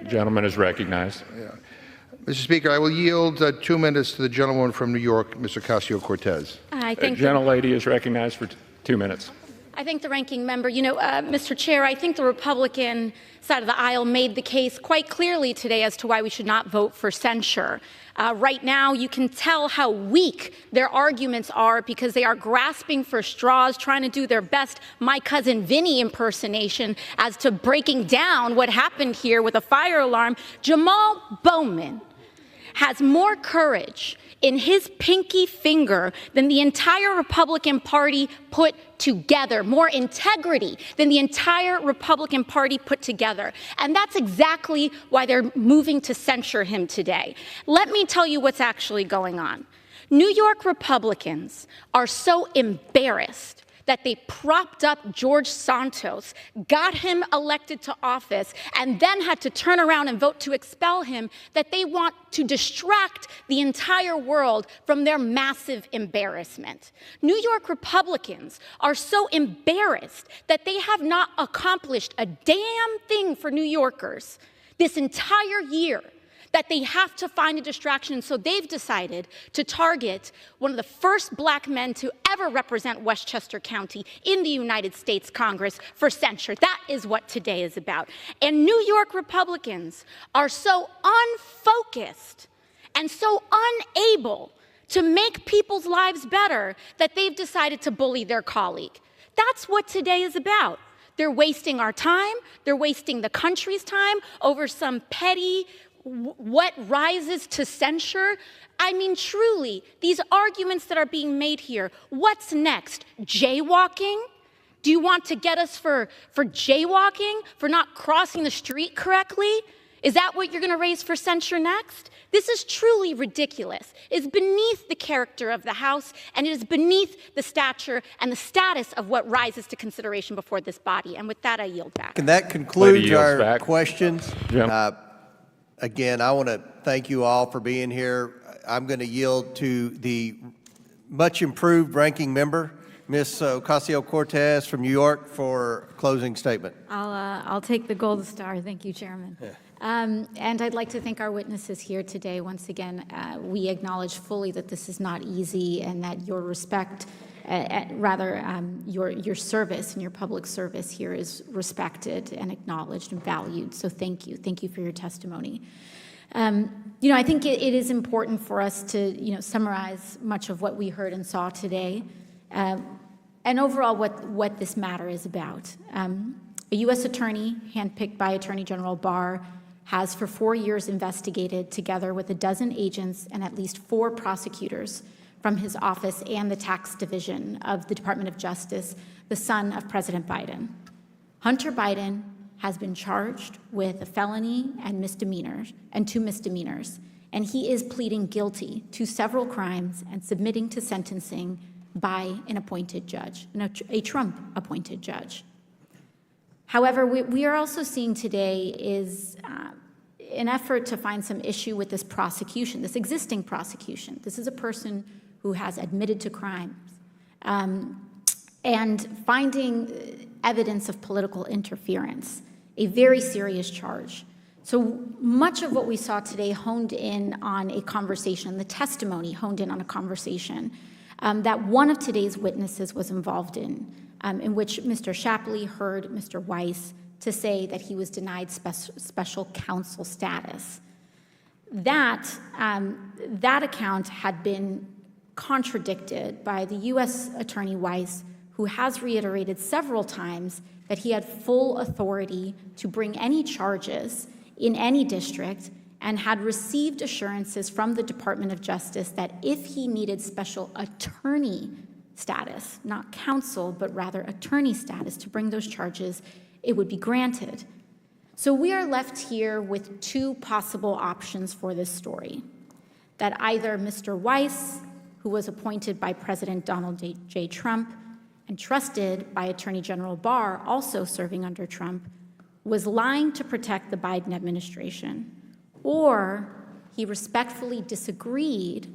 Gentleman is recognized. Yeah. Mr. Speaker, I will yield 2 minutes to the gentleman from New York, Mr. Ocasio-Cortez. Gentlelady is recognized for 2 minutes. I thank the ranking member. Mr. Chair, I think the Republican side of the aisle made the case quite clearly today as to why we should not vote for censure. Right now, you can tell how weak their arguments are because they are grasping for straws, trying to do their best My Cousin Vinny impersonation as to breaking down what happened here with a fire alarm. Jamal Bowman has more courage in his pinky finger than the entire Republican Party put together, more integrity than the entire Republican Party put together. And that's exactly why they're moving to censure him today. Let me tell you what's actually going on. New York Republicans are so embarrassed that they propped up George Santos, got him elected to office, and then had to turn around and vote to expel him, that they want to distract the entire world from their massive embarrassment. New York Republicans are so embarrassed that they have not accomplished a damn thing for New Yorkers this entire year, that they have to find a distraction. So they've decided to target one of the first black men to ever represent Westchester County in the United States Congress for censure. That is what today is about. And New York Republicans are so unfocused and so unable to make people's lives better that they've decided to bully their colleague. That's what today is about. They're wasting our time. They're wasting the country's time over some petty what rises to censure. I mean, truly, these arguments that are being made here, what's next? Jaywalking? Do you want to get us for jaywalking, for not crossing the street correctly? Is that what you're going to raise for censure next? This is truly ridiculous. It's beneath the character of the House, and it is beneath the stature and the status of what rises to consideration before this body. And with that, I yield back. And that concludes our questions. Again, I want to thank you all for being here. I'm going to yield to the much improved ranking member, Ms. Ocasio-Cortez from New York, for a closing statement. I'll take the gold star. Thank you, Chairman. And I'd like to thank our witnesses here today. Once again, we acknowledge fully that this is not easy and that your respect, your service and your public service here is respected and acknowledged and valued. So thank you. Thank you for your testimony. I think it is important for us to, summarize much of what we heard and saw today, and overall what this matter is about. A U.S. attorney, handpicked by Attorney General Barr, has for 4 years investigated, together with a dozen agents and at least 4 prosecutors from his office and the tax division of the Department of Justice, the son of President Biden. Hunter Biden has been charged with a felony and misdemeanors, and 2 misdemeanors, and he is pleading guilty to several crimes and submitting to sentencing by an appointed judge, a Trump-appointed judge. However, we are also seeing today is an effort to find some issue with this prosecution, this existing prosecution. This is a person who has admitted to crimes, and finding evidence of political interference, a very serious charge. So much of what we saw today honed in on a conversation, the testimony honed in on a conversation that one of today's witnesses was involved in which Mr. Shapley heard Mr. Weiss to say that he was denied special counsel status. That account had been contradicted by the U.S. Attorney Weiss, who has reiterated several times that he had full authority to bring any charges in any district and had received assurances from the Department of Justice that if he needed special attorney status, not counsel, but rather attorney status to bring those charges, it would be granted. So we are left here with 2 possible options for this story, that either Mr. Weiss, who was appointed by President Donald J. Trump and trusted by Attorney General Barr, also serving under Trump, was lying to protect the Biden administration, or he respectfully disagreed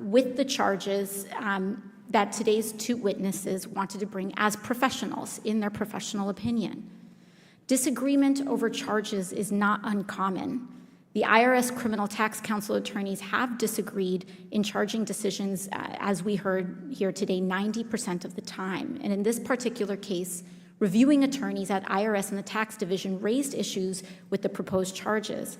with the charges that today's 2 witnesses wanted to bring as professionals in their professional opinion. Disagreement over charges is not uncommon. The IRS Criminal Tax Counsel attorneys have disagreed in charging decisions, as we heard here today, 90% of the time. And in this particular case, reviewing attorneys at IRS and the tax division raised issues with the proposed charges.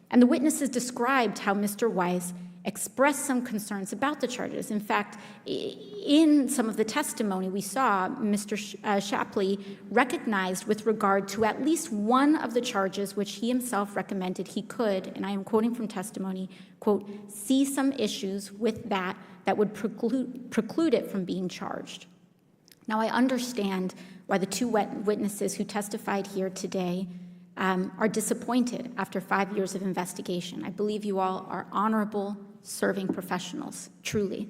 And the witnesses described how Mr. Weiss expressed some concerns about the charges. In fact, in some of the testimony we saw, Mr. Shapley recognized with regard to at least one of the charges which he himself recommended he could, and I am quoting from testimony, quote, see some issues with that would preclude it from being charged. Now, I understand why the two witnesses who testified here today are disappointed after 5 years of investigation. I believe you all are honorable, serving professionals, truly.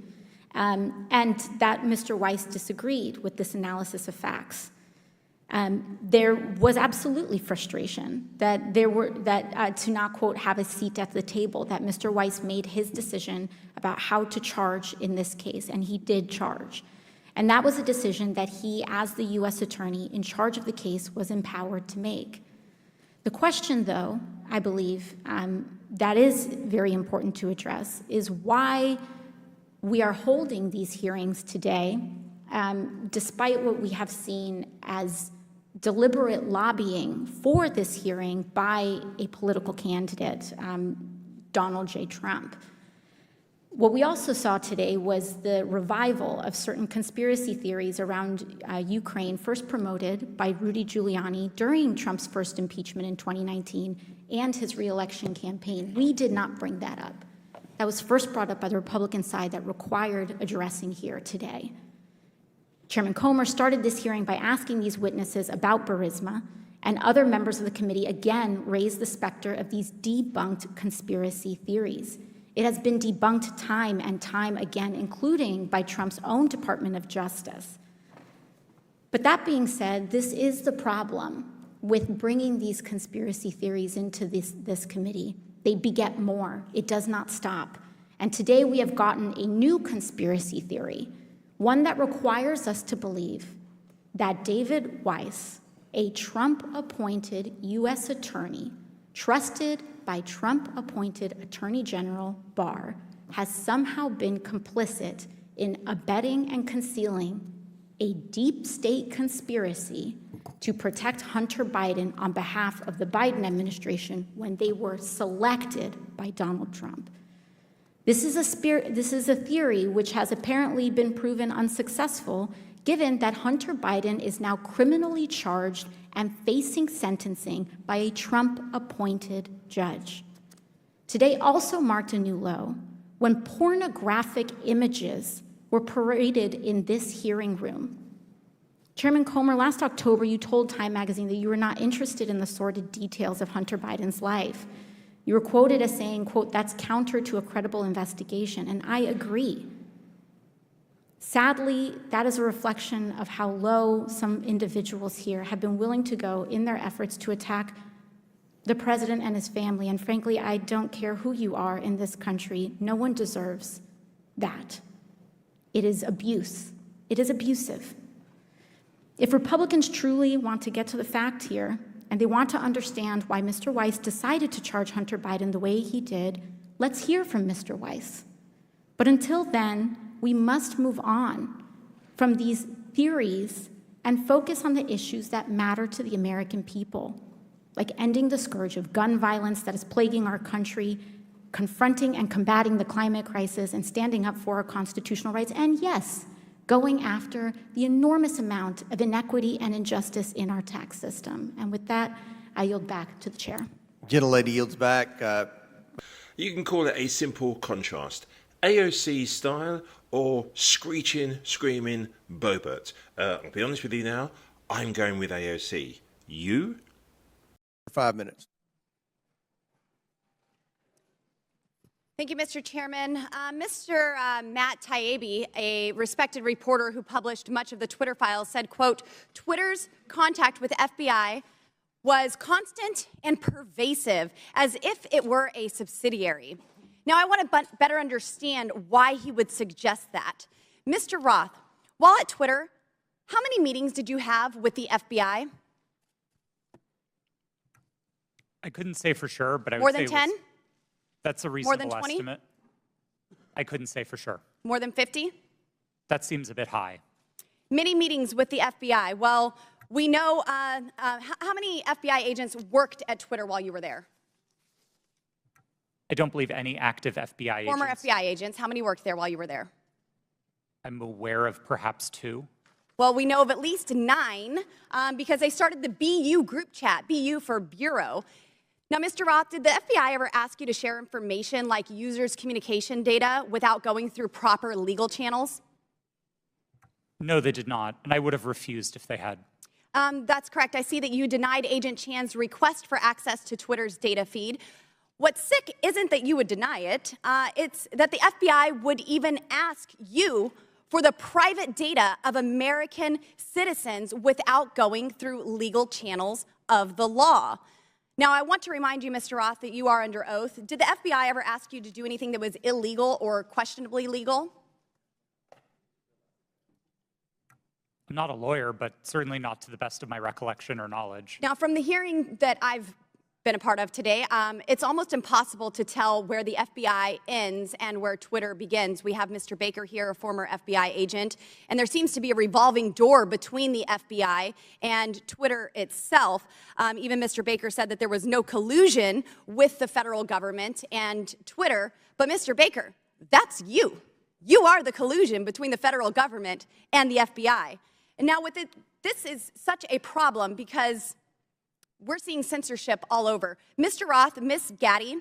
And that Mr. Weiss disagreed with this analysis of facts. There was absolutely frustration that to not, quote, have a seat at the table, that Mr. Weiss made his decision about how to charge in this case, and he did charge. And that was a decision that he, as the U.S. attorney in charge of the case, was empowered to make. The question, though, I believe, that is very important to address is why we are holding these hearings today, despite what we have seen as deliberate lobbying for this hearing by a political candidate, Donald J. Trump. What we also saw today was the revival of certain conspiracy theories around Ukraine, first promoted by Rudy Giuliani during Trump's first impeachment in 2019 and his reelection campaign. We did not bring that up. That was first brought up by the Republican side that required addressing here today. Chairman Comer started this hearing by asking these witnesses about Burisma, and other members of the committee again raised the specter of these debunked conspiracy theories. It has been debunked time and time again, including by Trump's own Department of Justice. But that being said, this is the problem with bringing these conspiracy theories into this committee. They beget more. It does not stop. And today we have gotten a new conspiracy theory, one that requires us to believe that David Weiss, a Trump-appointed U.S. attorney, trusted by Trump-appointed Attorney General Barr, has somehow been complicit in abetting and concealing a deep state conspiracy to protect Hunter Biden on behalf of the Biden administration when they were selected by Donald Trump. This is a theory which has apparently been proven unsuccessful, given that Hunter Biden is now criminally charged and facing sentencing by a Trump-appointed judge. Today also marked a new low when pornographic images were paraded in this hearing room. Chairman Comer, last October, you told Time magazine that you were not interested in the sordid details of Hunter Biden's life. You were quoted as saying, quote, that's counter to a credible investigation, and I agree. Sadly, that is a reflection of how low some individuals here have been willing to go in their efforts to attack the president and his family. And frankly, I don't care who you are in this country. No one deserves that. It is abuse. It is abusive. If Republicans truly want to get to the fact here, and they want to understand why Mr. Weiss decided to charge Hunter Biden the way he did, let's hear from Mr. Weiss. But until then, we must move on from these theories and focus on the issues that matter to the American people, like ending the scourge of gun violence that is plaguing our country, confronting and combating the climate crisis, and standing up for our constitutional rights, and yes, going after the enormous amount of inequity and injustice in our tax system. And with that, I yield back to the chair. Gentlelady yields back. You can call it a simple contrast. AOC style or screeching, screaming Boebert. I'll be honest with you now, I'm going with AOC. You? 5 minutes. Thank you, Mr. Chairman. Mr. Matt Taibbi, a respected reporter who published much of the Twitter files, said, quote, Twitter's contact with FBI was constant and pervasive, as if it were a subsidiary. Now, I want to better understand why he would suggest that. Mr. Roth, while at Twitter, how many meetings did you have with the FBI? I couldn't say for sure, but I would More say than 10? That's a More than reasonable 20? estimate. I couldn't say for sure. More than 50? That seems a bit high. Many meetings with the FBI. Well, we know how many FBI agents worked at Twitter while you were there? I don't believe any active FBI Former agents. FBI agents. How many worked there while you were there? I'm aware of perhaps 2. Well, we know of at least 9 because they started the BU group chat, BU for Bureau. Now, Mr. Roth, did the FBI ever ask you to share information like users' communication data without going through proper legal channels? No, they did not, and I would have refused if they had. That's correct. I see that you denied Agent Chan's request for access to Twitter's data feed. What's sick isn't that you would deny it, it's that the FBI would even ask you for the private data of American citizens without going through legal channels of the law. Now, I want to remind you, Mr. Roth, that you are under oath. Did the FBI ever ask you to do anything that was illegal or questionably legal? I'm not a lawyer, but certainly not to the best of my recollection or knowledge. Now, from the hearing that I've been a part of today, it's almost impossible to tell where the FBI ends and where Twitter begins. We have Mr. Baker here, a former FBI agent, and there seems to be a revolving door between the FBI and Twitter itself. Even Mr. Baker said that there was no collusion with the federal government and Twitter. But Mr. Baker, that's you. You are the collusion between the federal government and the FBI. And now with it, this is such a problem because we're seeing censorship all over. Mr. Roth, Ms. Gaddy,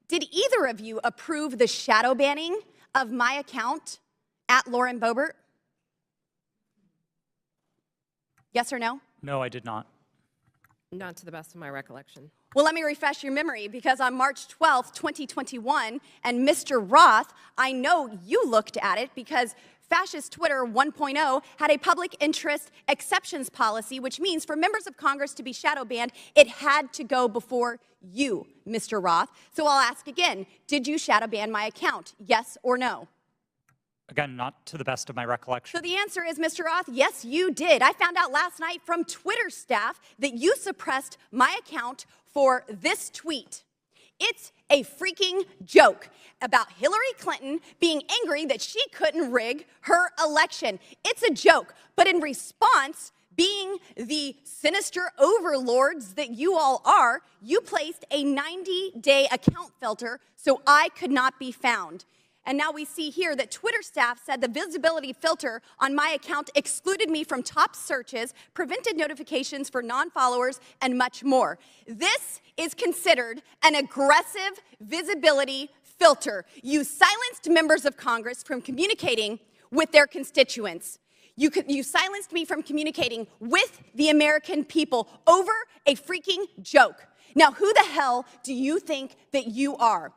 did either of you approve the shadow banning of my account at Lauren Boebert? Yes or no? No, I did not. Not to the best of my recollection. Well, let me refresh your memory because on March 12th, 2021, and Mr. Roth, I know you looked at it because Fascist Twitter 1.0 had a public interest exceptions policy, which means for members of Congress to be shadow banned, it had to go before you, Mr. Roth. So I'll ask again, did you shadow ban my account? Yes or no? Again, not to the best of my recollection. So the answer is, Mr. Roth, yes, you did. I found out last night from Twitter staff that you suppressed my account for this tweet. It's a freaking joke about Hillary Clinton being angry that she couldn't rig her election. It's a joke. But in response, being the sinister overlords that you all are, you placed a 90-day account filter so I could not be found. And now we see here that Twitter staff said the visibility filter on my account excluded me from top searches, prevented notifications for non-followers, and much more. This is considered an aggressive visibility filter. You silenced members of Congress from communicating with their constituents. You silenced me from communicating with the American people over a freaking joke. Now, who the hell do you think that you are?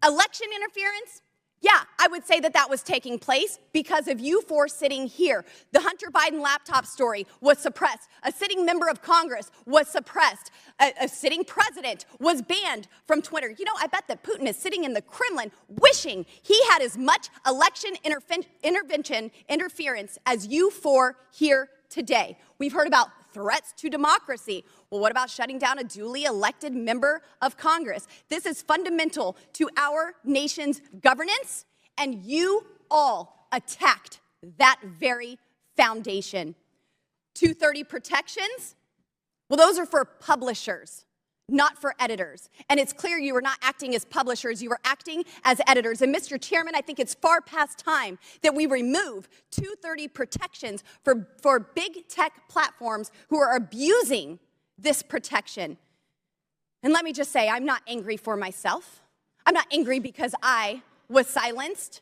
Election interference? Yeah, I would say that that was taking place because of you four sitting here. The Hunter Biden laptop story was suppressed. A sitting member of Congress was suppressed. A sitting president was banned from Twitter. You know, I bet that Putin is sitting in the Kremlin wishing he had as much election interference as you four here today. We've heard about threats to democracy. Well, what about shutting down a duly elected member of Congress? This is fundamental to our nation's governance, and you all attacked that very foundation. 230 protections? Well, those are for publishers, not for editors. And it's clear you were not acting as publishers, you were acting as editors. And Mr. Chairman, I think it's far past time that we remove 230 protections for big tech platforms who are abusing this protection. And let me just say, I'm not angry for myself. I'm not angry because I was silenced.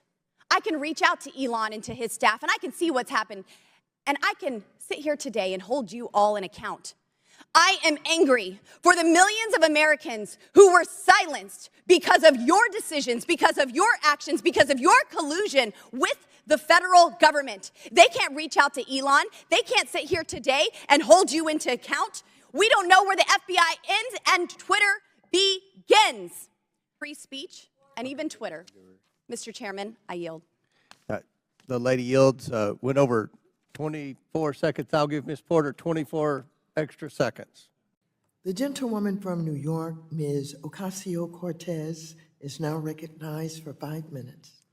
I can reach out to Elon and to his staff, and I can see what's happened. And I can sit here today and hold you all in account. I am angry for the millions of Americans who were silenced because of your decisions, because of your actions, because of your collusion with the federal government. They can't reach out to Elon. They can't sit here today and hold you into account. We don't know where the FBI ends and Twitter begins. Free speech and even Twitter. Mr. Chairman, I yield. The lady yields. Went over 24 seconds. I'll give Ms. Porter 24 extra seconds. The gentlewoman from New York, Ms. Ocasio-Cortez, is now recognized for 5 minutes.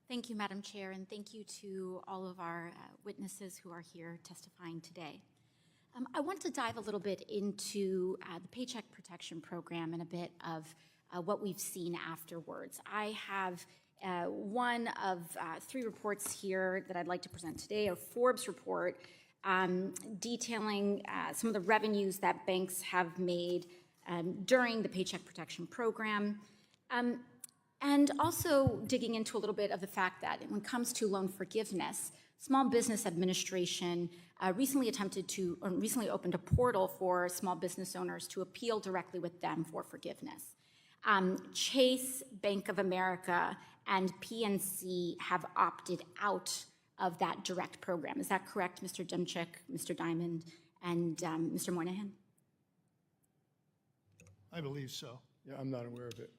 Thank you, Madam Chair, and thank you to all of our witnesses who are here testifying today. I want to dive a little bit into the Paycheck Protection Program and a bit of what we've seen afterwards. I have one of 3 reports here that I'd like to present today, a Forbes report detailing some of the revenues that banks have made during the Paycheck Protection Program, and also digging into a little bit of the fact that when it comes to loan forgiveness, Small Business Administration recently opened a portal for small business owners to appeal directly with them for forgiveness. Chase, Bank of America, and PNC have opted out of that direct program. Is that correct, Mr. Demchik, Mr. Diamond, and Mr. Moynihan? I believe so. Yeah, I'm not aware of it.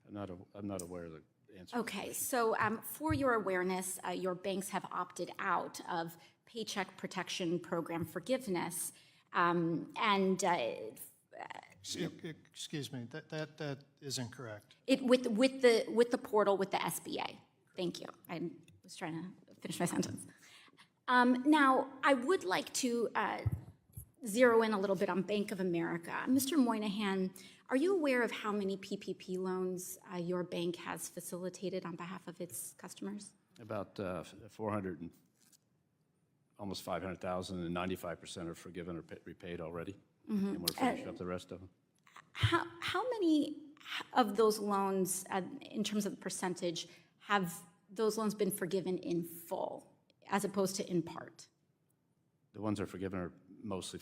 I'm not aware of the answer. Okay, so for your awareness, your banks have opted out of Paycheck Protection Program forgiveness, Excuse me, that is incorrect. With the portal with the SBA. Thank you. I was trying to finish my sentence. Now, I would like to zero in a little bit on Bank of America. Mr. Moynihan, are you aware of how many PPP loans your bank has facilitated on behalf of its customers? About 400 and almost 500,000, and 95% are forgiven or repaid already. Mm-hmm. And we're finishing up the rest of them. How many of those loans, in terms of the percentage, have those loans been forgiven in full, as opposed to in part? The ones that are forgiven are mostly,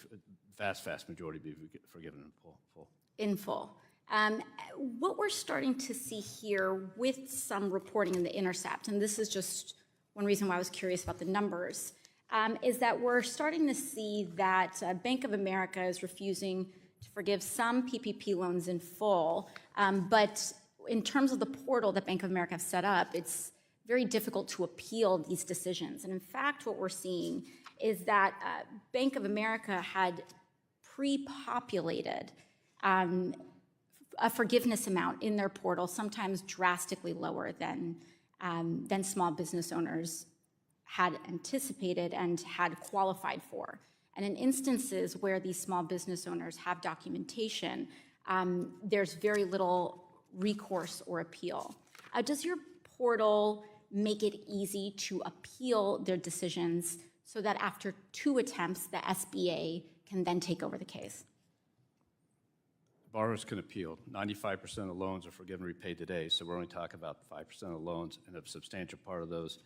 vast majority be forgiven in full. In full. What we're starting to see here with some reporting in The Intercept, and this is just one reason why I was curious about the numbers, is that we're starting to see that Bank of America is refusing to forgive some PPP loans in full, but in terms of the portal that Bank of America has set up, it's very difficult to appeal these decisions. And in fact, what we're seeing is that Bank of America had pre-populated a forgiveness amount in their portal, sometimes drastically lower than small business owners had anticipated and had qualified for. And in instances where these small business owners have documentation, there's very little recourse or appeal. Does your portal make it easy to appeal their decisions so that after 2 attempts, the SBA can then take over the case? Borrowers can appeal. 95% of loans are forgiven and repaid today, so we're only talking about 5% of loans, and a substantial part of those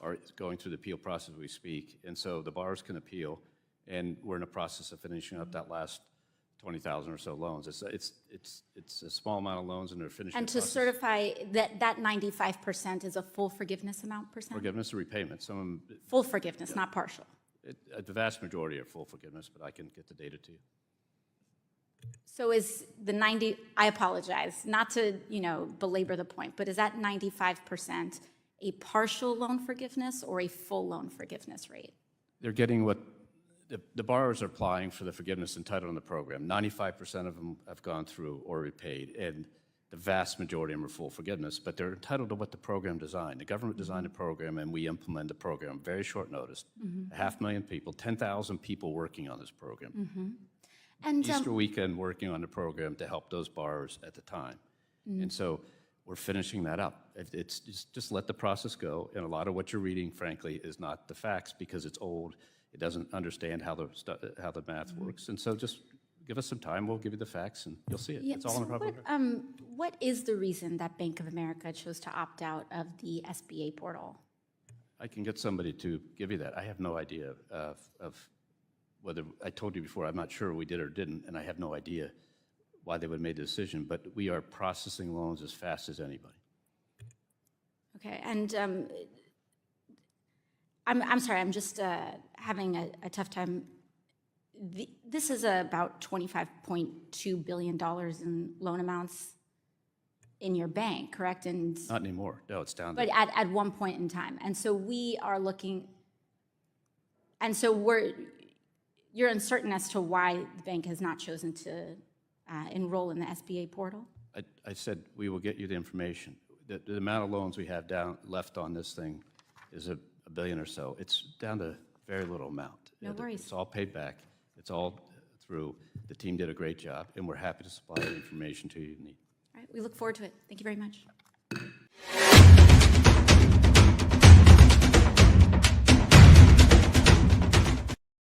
are going through the appeal process as we speak. And so the borrowers can appeal, and we're in the process of finishing up that last 20,000 or so loans. It's a small amount of loans, and they're finishing. And to certify that 95% is a full forgiveness amount percent? Forgiveness and repayment. Some of them, full forgiveness, not partial. The vast majority are full forgiveness, but I can get the data to you. So is the 90, I apologize, not to, belabor the point, but is that 95% a partial loan forgiveness or a full loan forgiveness rate? They're getting what the borrowers are applying for the forgiveness entitled in the program. 95% of them have gone through or repaid, and the vast majority of them are full forgiveness, but they're entitled to what the program designed. The government designed the program, and we implemented the program very short notice. 500,000 people, 10,000 people working on this program. Mm-hmm. And Easter weekend working on the program to help those borrowers at the time. And so we're finishing that up. It's just let the process go. And a lot of what you're reading, frankly, is not the facts because it's old. It doesn't understand how the math works. And so just give us some time. We'll give you the facts, and you'll see it. Yeah, it's all so in the public. what is the reason that Bank of America chose to opt out of the SBA portal? I can get somebody to give you that. I have no idea of whether, I told you before, I'm not sure we did or didn't, and I have no idea why they would have made the decision, but we are processing loans as fast as anybody. Okay, and I'm sorry, I'm just having a tough time. This is about $25.2 billion in loan amounts in your bank, correct? And not anymore. No, it's down. But at one point in time, and so we are looking, and so you're uncertain as to why the bank has not chosen to enroll in the SBA portal? I said we will get you the information. The amount of loans we have left on this thing is $1 billion or so. It's down to very little amount. No worries. It's all paid back. It's all through. The team did a great job, and we're happy to supply the information to you need. All right, we look forward to it. Thank you very much.